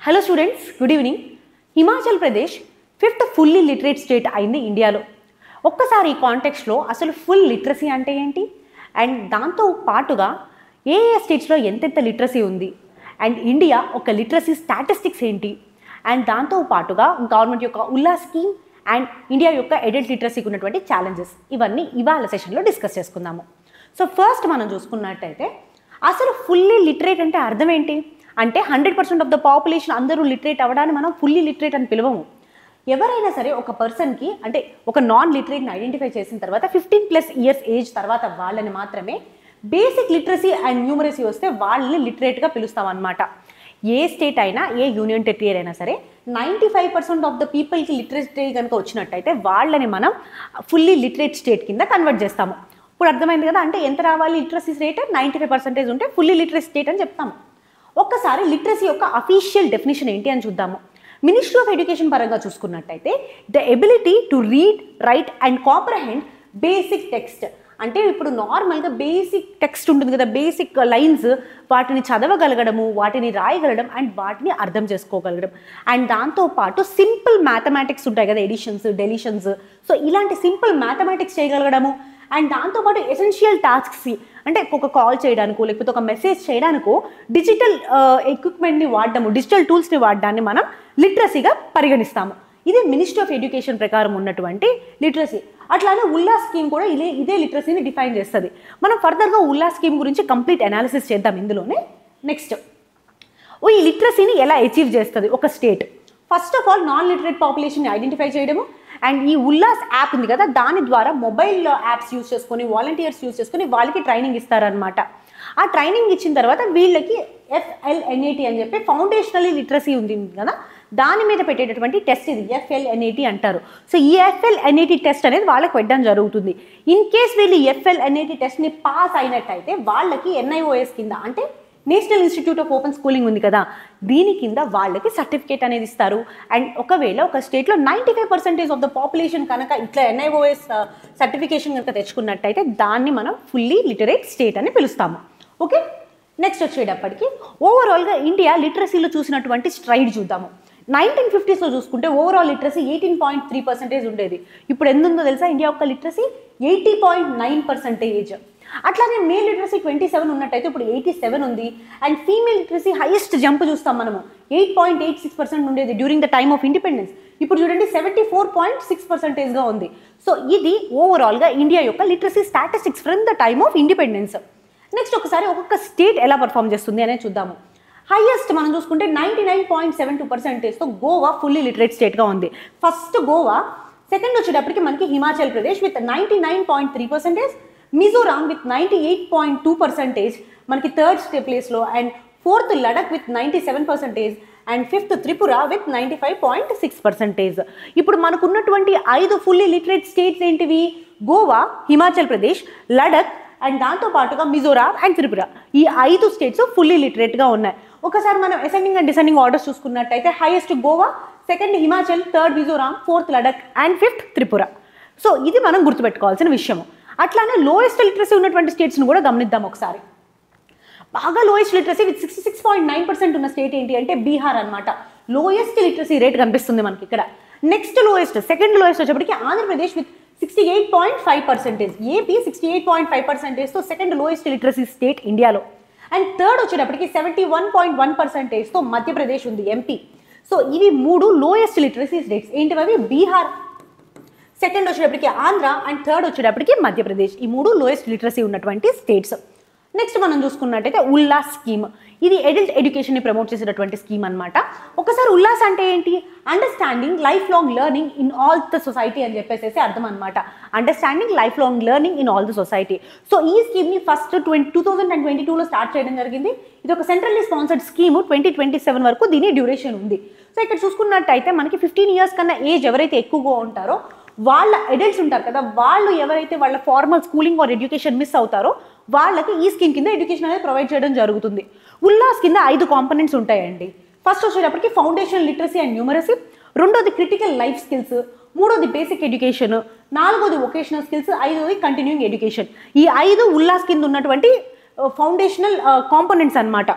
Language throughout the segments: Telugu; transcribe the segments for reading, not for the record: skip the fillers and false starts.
Hello students, good evening. Himachal Pradesh 5th fully literate state అయింది ఇండియాలో. ఒక్కసారి ఈ కాంటెక్స్ట్లో అసలు ఫుల్ లిటరసీ అంటే ఏంటి, అండ్ దాంతో పాటుగా ఏ స్టేట్స్లో ఎంతెంత లిటరసీ ఉంది, అండ్ ఇండియా ఒక లిటరసీ స్టాటిస్టిక్స్ ఏంటి, అండ్ దాంతో పాటుగా గవర్నమెంట్ యొక్క ఉల్లా స్కీమ్ అండ్ ఇండియా యొక్క అడల్ట్ లిటరసీకి ఉన్నటువంటి ఛాలెంజెస్, ఇవన్నీ ఇవాళ సెషన్లో డిస్కస్ చేసుకుందాము. సో ఫస్ట్ మనం చూసుకున్నట్టయితే అసలు ఫుల్లీ లిటరేట్ అంటే అర్థం ఏంటి అంటే 100% ఆఫ్ ద పాపులేషన్ అందరూ లిటరేట్ అవ్వడాన్ని మనం ఫుల్లీ లిటరేట్ అని పిలవము. ఎవరైనా సరే ఒక పర్సన్కి అంటే ఒక నాన్ లిటరేట్ని ఐడెంటిఫై చేసిన తర్వాత 15+ ఇయర్స్ ఏజ్ తర్వాత వాళ్ళని మాత్రమే బేసిక్ లిటరసీ అండ్ న్యూమరసీ వస్తే వాళ్ళని లిటరేట్గా పిలుస్తాం అనమాట. ఏ స్టేట్ అయినా ఏ యూనియన్ టెరిటరీ అయినా సరే 95% ఆఫ్ ద పీపుల్కి లిటరసీ కనుక వచ్చినట్టయితే వాళ్ళని మనం ఫుల్లీ లిటరేట్ స్టేట్ కింద కన్వర్ట్ చేస్తాము. ఇప్పుడు అర్థమైంది కదా, అంటే ఎంత రావాలి లిటరసీ రేట్ 95% ఉంటే ఫుల్లీ లిటరసీ స్టేట్ అని చెప్తాము. ఒక్కసారి లిటరసీ యొక్క అఫీషియల్ డెఫినేషన్ ఏంటి అని చూద్దాము. మినిస్ట్రీ ఆఫ్ ఎడ్యుకేషన్ పరంగా చూసుకున్నట్టయితే the ability to read, right and comprehend basic text. అంటే ఇప్పుడు నార్మల్గా బేసిక్ టెక్స్ట్ ఉంటుంది కదా, బేసిక్ లైన్స్, వాటిని చదవగలగడము, వాటిని రాయగలగడం అండ్ వాటిని అర్థం చేసుకోగలగడం. అండ్ దాంతోపాటు సింపుల్ మ్యాథమెటిక్స్ ఉంటాయి కదా, ఎడిషన్స్, డెలిషన్స్, సో ఇలాంటి సింపుల్ మ్యాథమెటిక్స్ చేయగలగడము. అండ్ దాంతోపాటు ఎసెన్షియల్ టాస్క్స్ అంటే ఒక కాల్ చేయడానికో లేకపోతే ఒక మెసేజ్ చేయడానికో డిజిటల్ ఎక్విప్మెంట్ని వాడడము, డిజిటల్ టూల్స్ని వాడడాన్ని మనం లిటరసీగా పరిగణిస్తాము. ఇది మినిస్ట్రీ ఆఫ్ ఎడ్యుకేషన్ ప్రకారం ఉన్నటువంటి లిటరసీ. అట్లానే ఉల్లా స్కీమ్ కూడా ఇదే లిటరసీని డిఫైన్ చేస్తుంది. మనం ఫర్దర్గా ఉల్లా స్కీమ్ గురించి కంప్లీట్ అనాలిసిస్ చేద్దాం ఇందులోనే. నెక్స్ట్, ఈ లిటరసీని ఎలా అచీవ్ చేస్తుంది ఒక state? First of all non literate పాపులేషన్ని ఐడెంటిఫై చేయడము. అండ్ ఈ ఉల్లాస్ యాప్ ఉంది కదా, దాని ద్వారా మొబైల్ యాప్స్ యూజ్ చేసుకొని, వాలంటీర్స్ యూజ్ చేసుకొని వాళ్ళకి ట్రైనింగ్ ఇస్తారనమాట. ఆ ట్రైనింగ్ ఇచ్చిన తర్వాత వీళ్ళకి FLNAT అని చెప్పి ఫౌండేషనల్ లిటరసీ ఉంది కదా, దాని మీద పెట్టేటటువంటి టెస్ట్ ఇది FLNAT అంటారు. సో ఈ FLNAT టెస్ట్ అనేది వాళ్ళకి పెట్టడం జరుగుతుంది. ఇన్ కేస్ వీళ్ళు FLNAT టెస్ట్ని పాస్ అయినట్టయితే వాళ్ళకి NIOS కింద అంటే national institute of open schooling ఉంది కదా, దీని కింద వాళ్ళకి సర్టిఫికేట్ అనేది ఇస్తారు. అండ్ ఒకవేళ ఒక స్టేట్లో 95% ఆఫ్ ద పాపులేషన్ కనుక ఇట్లా NIOS సర్టిఫికేషన్ కనుక తెచ్చుకున్నట్టయితే దాన్ని మనం ఫుల్లీ లిటరేట్ స్టేట్ అని పిలుస్తాము. ఓకే, నెక్స్ట్ వచ్చేటప్పటికి ఓవరాల్గా ఇండియా లిటరసీలో చూసినటువంటి స్ట్రైడ్ చూద్దాము. 1950స్లో చూసుకుంటే ఓవరాల్ లిటరసీ 18.3% ఉండేది. ఇప్పుడు ఎంత ఉందో తెలుసా? ఇండియా యొక్క లిటరసీ 80.9%. అట్లానే మేల్ లిటరసీ 27 ఉన్నట్టయితే ఇప్పుడు 87 ఉంది. And female literacy highest jump చూస్తాం మనము, 8.86% ఉండేది during the time of independence. ఇప్పుడు చూడండి 74.6%గా ఉంది. సో ఇది ఓవరాల్గా ఇండియా యొక్క literacy statistics from the time of independence. Next ఒకసారి ఒక్కొక్క స్టేట్ ఎలా పర్ఫామ్ చేస్తుంది అనేది చూద్దాము. హైయెస్ట్ మనం చూసుకుంటే 99.72%తో గోవా ఫుల్లీ లిటరేట్ స్టేట్గా ఉంది. ఫస్ట్ గోవా, సెకండ్ వచ్చేటప్పటికి మనకి హిమాచల్ ప్రదేశ్ విత్ 99.3%, మిజోరాం విత్ 98.2%, మనకి థర్డ్ ప్లేస్లో. And fourth Ladakh with 97%, and fifth Tripura with 95.6%. ఇప్పుడు మనకు ఉన్నటువంటి 5 ఫుల్లీ లిటరేట్ స్టేట్స్ ఏంటివి? గోవా, హిమాచల్ ప్రదేశ్, లడక్ అండ్ దాంతోపాటుగా మిజోరాం అండ్ త్రిపుర. ఈ 5 స్టేట్స్ ఫుల్లీ లిటరేట్గా ఉన్నాయి. ఒకసారి మనం అసెండింగ్ అండ్ డిసెండింగ్ ఆర్డర్స్ చూసుకున్నట్టయితే highest Goa, second Himachal, third Mizoram, fourth Ladakh and fifth Tripura. So ఇది మనం గుర్తుపెట్టుకోవాల్సిన విషయము. అట్లానే లోయెస్ట్ లిటరసీ ఉన్నటువంటి స్టేట్స్ని కూడా గమనిద్దాం ఒకసారి. బాగా లోయెస్ట్ లిటరసీ విత్ 66.9% ఉన్న స్టేట్ ఏంటి అంటే బీహార్ అనమాట. లోయెస్ట్ లిటరసీ రేట్ కనిపిస్తుంది మనకి ఇక్కడ. నెక్స్ట్ లోయెస్ట్, సెకండ్ లోయెస్ట్ వచ్చేప్పటికి ఆంధ్రప్రదేశ్ విత్ 68.5%, ఏపీ 68.5%తో సెకండ్ లోయెస్ట్ లిటరసీ స్టేట్ ఇండియాలో. అండ్ థర్డ్ వచ్చేటప్పటికి 71.1%తో మధ్యప్రదేశ్ ఉంది, MP. సో ఇవి 3 లోయెస్ట్ లిటరసీ స్టేట్స్. ఏంటివి? బీహార్, సెకండ్ వచ్చేటప్పటికి ఆంధ్ర అండ్ థర్డ్ వచ్చేటప్పటికి మధ్యప్రదేశ్. ఈ 3 లోయెస్ట్ లిటరసీ ఉన్నటువంటి స్టేట్స్. నెక్స్ట్ మనం చూసుకున్నట్టయితే ఉల్లాస్ స్కీమ్. ఇది అడల్ట్ ఎడ్యుకేషన్ని ప్రమోట్ చేసేటటువంటి స్కీమ్ అనమాట. ఒకసారి ఉల్లాస్ అంటే ఏంటి? Understanding life long learning in all the society అని చెప్పేసి అర్థం అనమాట. Understanding life long learning in all the society. So ఈ స్కీమ్ని ఫస్ట్ 2022లో స్టార్ట్ చేయడం జరిగింది. ఇది ఒక సెంట్రల్లీ స్పాన్సర్డ్ స్కీమ్. 2027 వరకు దీని డ్యూరేషన్ ఉంది. సో ఇక్కడ చూసుకున్నట్టయితే మనకి 15 ఇయర్స్ కన్నా ఏజ్ ఎవరైతే ఎక్కువగా ఉంటారో వాళ్ళ అడల్ట్స్ ఉంటారు కదా, వాళ్ళు ఎవరైతే వాళ్ళ formal schooling or education miss అవుతారో వాళ్ళకి ఈ స్కీమ్ కింద ఎడ్యుకేషన్ అనేది ప్రొవైడ్ చేయడం జరుగుతుంది. ఉల్లాస్ కింద 5 కాంపోనెంట్స్ ఉంటాయండి. ఫస్ట్ వచ్చేటప్పటికి ఫౌండేషనల్ లిటరసీ అండ్ న్యూమరసీ, రెండోది క్రిటికల్ లైఫ్ స్కిల్స్, మూడోది బేసిక్ ఎడ్యుకేషన్, నాలుగోది వొకేషనల్ స్కిల్స్, ఐదోది కంటిన్యూయింగ్ ఎడ్యుకేషన్. ఈ 5 ఉల్లాస్ కింద ఉన్నటువంటి ఫౌండేషనల్ కాంపోనెంట్స్ అనమాట.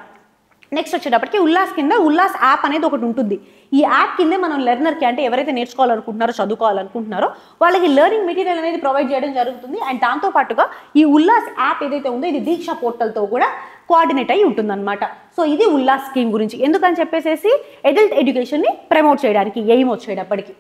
నెక్స్ట్ వచ్చేటప్పటికి ఉల్లాస్ కింద ఉల్లాస్ యాప్ అనేది ఒకటి ఉంటుంది. ఈ యాప్ కిందే మనం లెర్నర్కి అంటే ఎవరైతే నేర్చుకోవాలనుకుంటున్నారో చదువుకోవాలనుకుంటున్నారో వాళ్ళకి లెర్నింగ్ మెటీరియల్ అనేది ప్రొవైడ్ చేయడం జరుగుతుంది. అండ్ దాంతోపాటుగా ఈ ఉల్లాస్ యాప్ ఏదైతే ఉందో ఇది దీక్ష పోర్టల్తో కూడా కోఆర్డినేట్ అయ్యి ఉంటుందన్నమాట. సో ఇది ఉల్లాస్ స్కీమ్ గురించి, ఎందుకని చెప్పేసి అడల్ట్ ఎడ్యుకేషన్ని ప్రమోట్ చేయడానికి ఎయిమ్ వచ్చేటప్పటికి.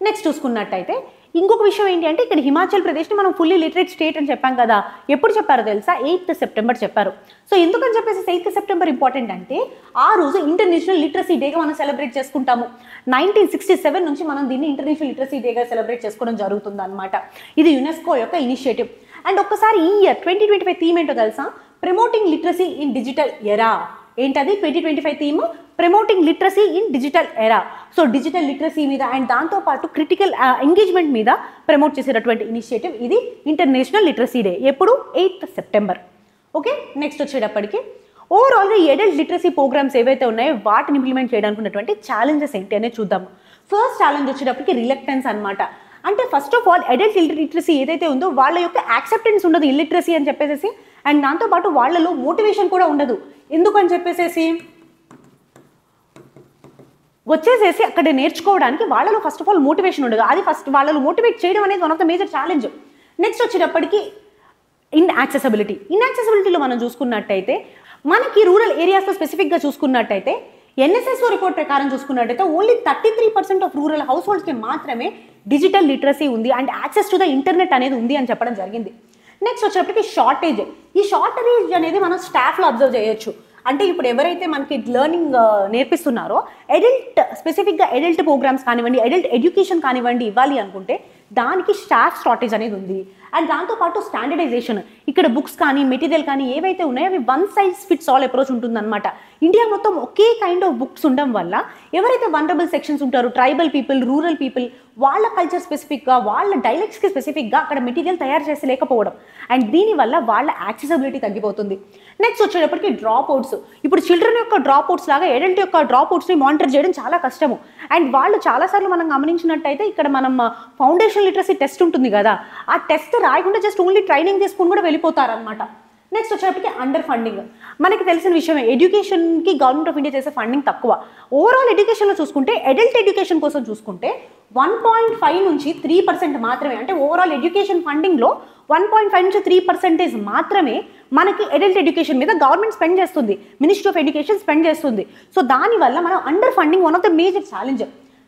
నెక్స్ట్ చూసుకున్నట్టయితే ఇంకొక విషయం ఏంటి అంటే ఇక్కడ హిమాచల్ ప్రదేశ్ని మనం ఫుల్లీ లిటరేట్ స్టేట్ అని చెప్పాం కదా. ఎప్పుడు చెప్పారో తెలుసా? 8th సెప్టెంబర్ చెప్పారు. సో ఎందుకని చెప్పేసి 8th సెప్టెంబర్ ఇంపార్టెంట్ అంటే ఆ రోజు ఇంటర్నేషనల్ లిటరసీ డేగా మనం సెలబ్రేట్ చేసుకుంటాము. 1967 నుంచి మనం దీన్ని ఇంటర్నేషనల్ లిటరసీ డేగా సెలబ్రేట్ చేసుకోవడం జరుగుతుంది అనమాట. ఇది యునెస్కో యొక్క ఇనిషియేటివ్. అండ్ ఒక్కసారి ఈ ఇయర్ 2025 థీమ్ ఏంటో తెలుసా? Promoting literacy in digital era. ఏంటది 2025 theme? Promoting literacy in digital era. So digital literacy మీద అండ్ దాంతోపాటు క్రిటికల్ ఎంగేజ్మెంట్ మీద ప్రమోట్ చేసేటటువంటి ఇనిషియేటివ్ ఇది ఇంటర్నేషనల్ లిటరసీ డే. ఎప్పుడు? 8th September. ఓకే, నెక్స్ట్ వచ్చేటప్పటికి ఓవరాల్గా ఈ అడల్ట్ లిటరసీ ప్రోగ్రామ్స్ ఏవైతే ఉన్నాయో వాటిని ఇంప్లిమెంట్ చేయడానికి ఉన్నటువంటి ఛాలెంజెస్ ఏంటి అనేది చూద్దాము. ఫస్ట్ ఛాలెంజ్ వచ్చేటప్పటికి రిలక్టెన్స్ అనమాట. అంటే first of all adult literacy ఏదైతే ఉందో వాళ్ళ యొక్క యాక్సెప్టెన్స్ ఉండదు ఇల్లిటరసీ అని చెప్పేసి. అండ్ దాంతోపాటు వాళ్ళలో మోటివేషన్ కూడా ఉండదు. ఎందుకని చెప్పేసి వచ్చేసేసి అక్కడ నేర్చుకోవడానికి వాళ్ళలో ఫస్ట్ ఆఫ్ ఆల్ మోటివేషన్ ఉండదు. అది ఫస్ట్ వాళ్ళలో మోటివేట్ చేయడం అనేది one of the major challenge. Next వచ్చేటప్పటికి ఇన్యాక్సెసిబిలిటీలో మనం చూసుకున్నట్టయితే మనకి రూరల్ ఏరియాస్లో స్పెసిఫిక్గా చూసుకున్నట్టయితే ఎన్ఎస్ఎస్ఓ రిపోర్ట్ ప్రకారం చూసుకున్నట్టయితే ఓన్లీ 33% ఆఫ్ రూరల్ హౌస్ హోల్డ్స్కి మాత్రమే డిజిటల్ లిటరసీ ఉంది and access to the internet అనేది ఉంది అని చెప్పడం జరిగింది. నెక్స్ట్ వచ్చేటప్పటికి షార్టేజ్. ఈ షార్టేజ్ అనేది మనం స్టాఫ్లో అబ్జర్వ్ చేయొచ్చు. అంటే ఇప్పుడు ఎవరైతే మనకి లెర్నింగ్ నేర్పిస్తున్నారో స్పెసిఫిక్గా అడల్ట్ ప్రోగ్రామ్స్ కానివ్వండి, అడల్ట్ ఎడ్యుకేషన్ కానివ్వండి ఇవ్వాలి అనుకుంటే దానికి స్టాఫ్ షార్టేజ్ అనేది ఉంది. అండ్ దాంతోపాటు స్టాండర్డైజేషన్, ఇక్కడ బుక్స్ కానీ మెటీరియల్ కానీ ఏవైతే ఉన్నాయో అవి one size fits all approach ఉంటుందన్నమాట. ఇండియా మొత్తం ఒకే కైండ్ ఆఫ్ బుక్స్ ఉండడం వల్ల ఎవరైతే వనరబుల్ సెక్షన్స్ ఉంటారో ట్రైబల్ పీపుల్, రూరల్ పీపుల్, వాళ్ళ కల్చర్ స్పెసిఫిక్గా వాళ్ళ డైలెక్ట్స్కి స్పెసిఫిక్గా అక్కడ మెటీరియల్ తయారు చేసి లేకపోవడం అండ్ దీనివల్ల వాళ్ళ యాక్సెసిబిలిటీ తగ్గిపోతుంది. నెక్స్ట్ వచ్చేటప్పటికి డ్రాప్ అవుట్స్. ఇప్పుడు చిల్డ్రన్ యొక్క డ్రాప్ అవుట్స్ లాగా అడల్ట్ యొక్క డ్రాప్ అవుట్స్ని మానిటర్ చేయడం చాలా కష్టము. అండ్ వాళ్ళు చాలాసార్లు మనం గమనించినట్టయితే ఇక్కడ మనం ఫౌండేషన్ లిటరసీ టెస్ట్ ఉంటుంది కదా, ఆ టెస్ట్ రాయకుండా జస్ట్ ఓన్లీ ట్రైనింగ్ తీసుకుని కూడా వెళ్ళిపోతారనమాట. నెక్స్ట్ వచ్చేటప్పటికి అండర్ ఫండింగ్. మనకి తెలిసిన విషయమే ఎడ్యుకేషన్కి గవర్నమెంట్ ఆఫ్ ఇండియా చేసే ఫండింగ్ తక్కువ. ఓవరాల్ ఎడ్యుకేషన్లో చూసుకుంటే అడల్ట్ ఎడ్యుకేషన్ కోసం చూసుకుంటే 1.5 నుంచి 3% మాత్రమే, అంటే ఓవరాల్ ఎడ్యుకేషన్ ఫండింగ్లో 1.5 నుంచి 3% మాత్రమే మనకి అడల్ట్ ఎడ్యుకేషన్ మీద గవర్నమెంట్ స్పెండ్ చేస్తుంది, మినిస్ట్రీ ఆఫ్ ఎడ్యుకేషన్ స్పెండ్ చేస్తుంది. సో దానివల్ల మనం under funding one of the major challenge.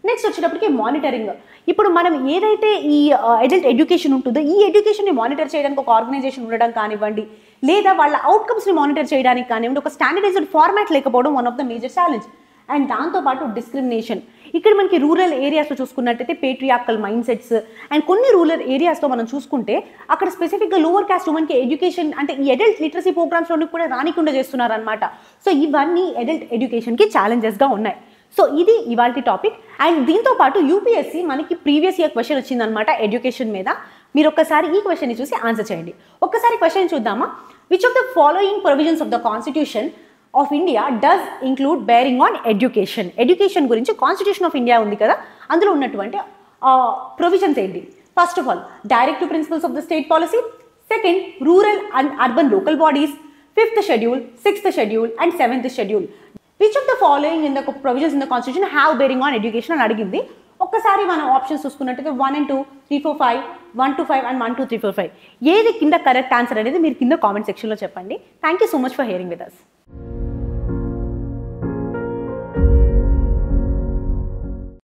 Next వచ్చేటప్పటికి మానిటరింగ్. ఇప్పుడు మనం ఏదైతే ఈ అడల్ట్ ఎడ్యుకేషన్ ఉంటుందో ఈ ఎడ్యుకేషన్ని మానిటర్ చేయడానికి ఒక ఆర్గనైజేషన్ ఉండడం కానివ్వండి, లేదా వాళ్ళ అవుట్కమ్స్ని మానిటర్ చేయడానికి కానివ్వండి ఒక స్టాండర్డైజ్డ్ ఫార్మాట్ లేకపోవడం one of the major challenge. And దాంతోపాటు డిస్క్రిమినేషన్. ఇక్కడ మనకి రూరల్ ఏరియాస్లో చూసుకున్నట్టయితే పేట్రియార్కల్ మైండ్ సెట్స్ అండ్ కొన్ని రూరల్ ఏరియాస్లో మనం చూసుకుంటే అక్కడ స్పెసిఫిక్గా లోవర్ క్యాస్ట్ ఉమెన్కి ఎడ్యుకేషన్ అంటే ఈ అడల్ట్ లిటరసీ ప్రోగ్రామ్స్లోని కూడా రానికుండా చేస్తున్నారనమాట. సో ఇవన్నీ అడల్ట్ ఎడ్యుకేషన్కి ఛాలెంజెస్గా ఉన్నాయి. సో ఇది ఇవాల్టి టాపిక్. అండ్ దీంతో పాటు యూపీఎస్సీ మనకి ప్రీవియస్ ఇయర్ క్వశ్చన్ వచ్చిందనమాట ఎడ్యుకేషన్ మీద. మీరు ఒక్కసారి ఈ క్వశ్చన్ని చూసి ఆన్సర్ చేయండి. ఒక్కసారి క్వశ్చన్ చూద్దామా? Which of the following provisions of the constitution of India does include bearing on education? Education గురించి కాన్స్టిట్యూషన్ ఆఫ్ ఇండియా ఉంది కదా, అందులో ఉన్నటువంటి ప్రొవిజన్స్ ఏంటి? First of all directive principles of the state policy, second rural and urban local bodies, 5th schedule, 6th schedule and 7th schedule. Which of the following in the provisions in the constitution have bearing on education అని అడిగింది. ఒక్కసారి మనం ఆప్షన్స్ చూసుకున్నట్టయితే 1 and 2, 3, 4, 5, 1 to 5 and 1, 2, 3, 4, 5 ఏది కింద కరెక్ట్ ఆన్సర్ అనేది మీరు కింద కామెంట్ సెక్షన్లో చెప్పండి. Thank you so much for hearing with us.